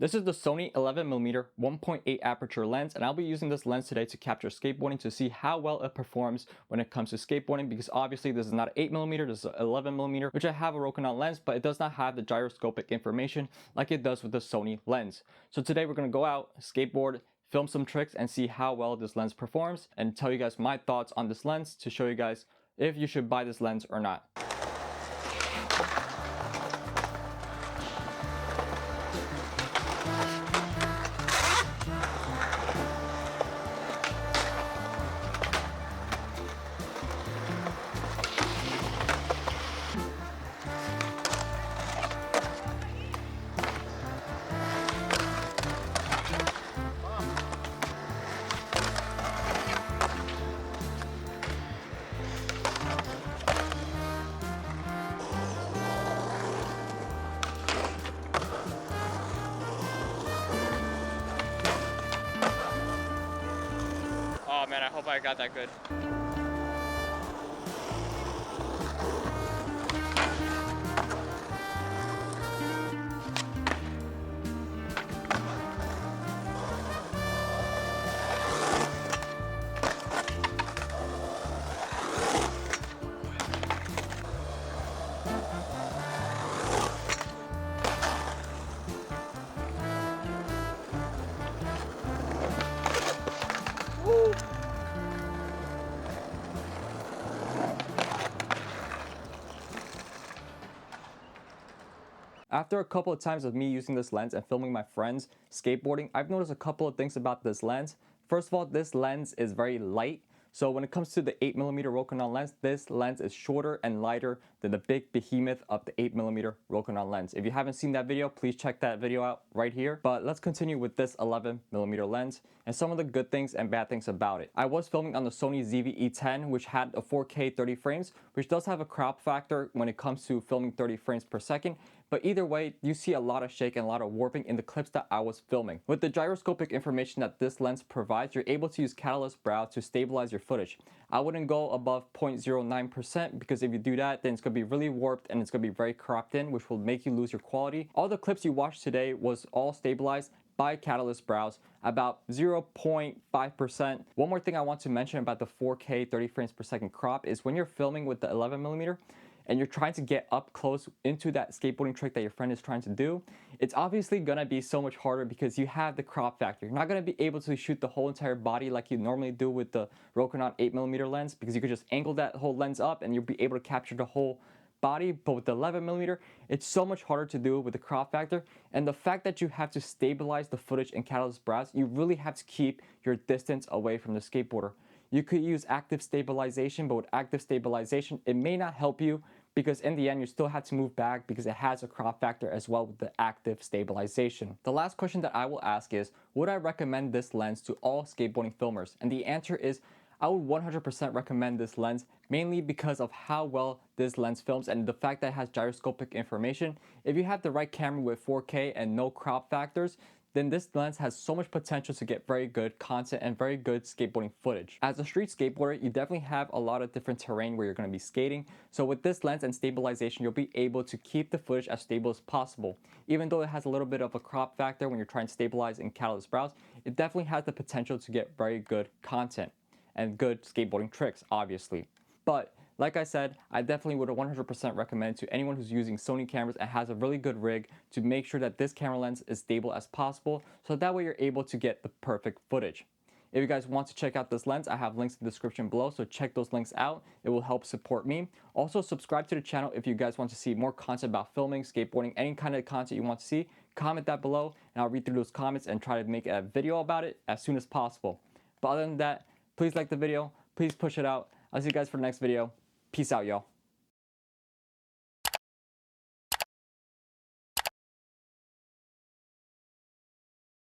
This is the Sony 11mm 1.8 aperture lens, and I'll be using this lens today to capture skateboarding to see how well it performs when it comes to skateboarding, because obviously this is not 8mm, this is 11mm, which I have a Rokinon lens, but it does not have the gyroscopic information like it does with the Sony lens. So today we're going to go out, skateboard, film some tricks, and see how well this lens performs, and tell you guys my thoughts on this lens to show you guys if you should buy this lens or not. Oh man, I hope I got that good. Woo! After a couple of times of me using this lens and filming my friends skateboarding, I've noticed a couple of things about this lens. First of all, this lens is very light. So when it comes to the 8mm Rokinon lens, this lens is shorter and lighter than the big behemoth of the 8mm Rokinon lens. If you haven't seen that video, please check that video out right here. But let's continue with this 11mm lens and some of the good things and bad things about it. I was filming on the Sony ZV-E10, which had a 4K 30 frames, which does have a crop factor when it comes to filming 30 frames per second. But either way, you see a lot of shake and a lot of warping in the clips that I was filming. With the gyroscopic information that this lens provides, you're able to use catalyst brow to stabilize your footage. I wouldn't go above 0.09% because if you do that, then it's going to be really warped and it's going to be very cropped in, which will make you lose your quality. All the clips you watched today was all stabilized by catalyst brows, about 0.5%. One more thing I want to mention about the 4K 30 frames per second crop is when you're filming with the 11mm, and you're trying to get up close into that skateboarding trick that your friend is trying to do, it's obviously gonna be so much harder because you have the crop factor. You're not gonna be able to shoot the whole entire body like you normally do with the Rokinon 8mm lens, because you could just angle that whole lens up and you'll be able to capture the whole body. But with the 11mm, it's so much harder to do with the crop factor, and the fact that you have to stabilize the footage in catalyst brows, you really have to keep your distance away from the skateboarder. You could use active stabilization, but with active stabilization, it may not help you because in the end, you still have to move back because it has a crop factor as well with the active stabilization. The last question that I will ask is, would I recommend this lens to all skateboarding filmers? And the answer is, I would 100% recommend this lens, mainly because of how well this lens films and the fact that it has gyroscopic information. If you have the right camera with 4K and no crop factors, then this lens has so much potential to get very good content and very good skateboarding footage. As a street skateboarder, you definitely have a lot of different terrain where you're going to be skating. So with this lens and stabilization, you'll be able to keep the footage as stable as possible. Even though it has a little bit of a crop factor when you're trying to stabilize in catalyst brows, it definitely has the potential to get very good content and good skateboarding tricks, obviously. But like I said, I definitely would 100% recommend to anyone who's using Sony cameras and has a really good rig to make sure that this camera lens is stable as possible, so that way you're able to get the perfect footage. If you guys want to check out this lens, I have links in the description below, so check those links out. It will help support me. Also, subscribe to the channel if you guys want to see more content about filming, skateboarding, any kind of content you want to see. Comment that below, and I'll read through those comments and try to make a video about it as soon as possible. But other than that, please like the video, please push it out. I'll see you guys for the next video. Peace out, y'all.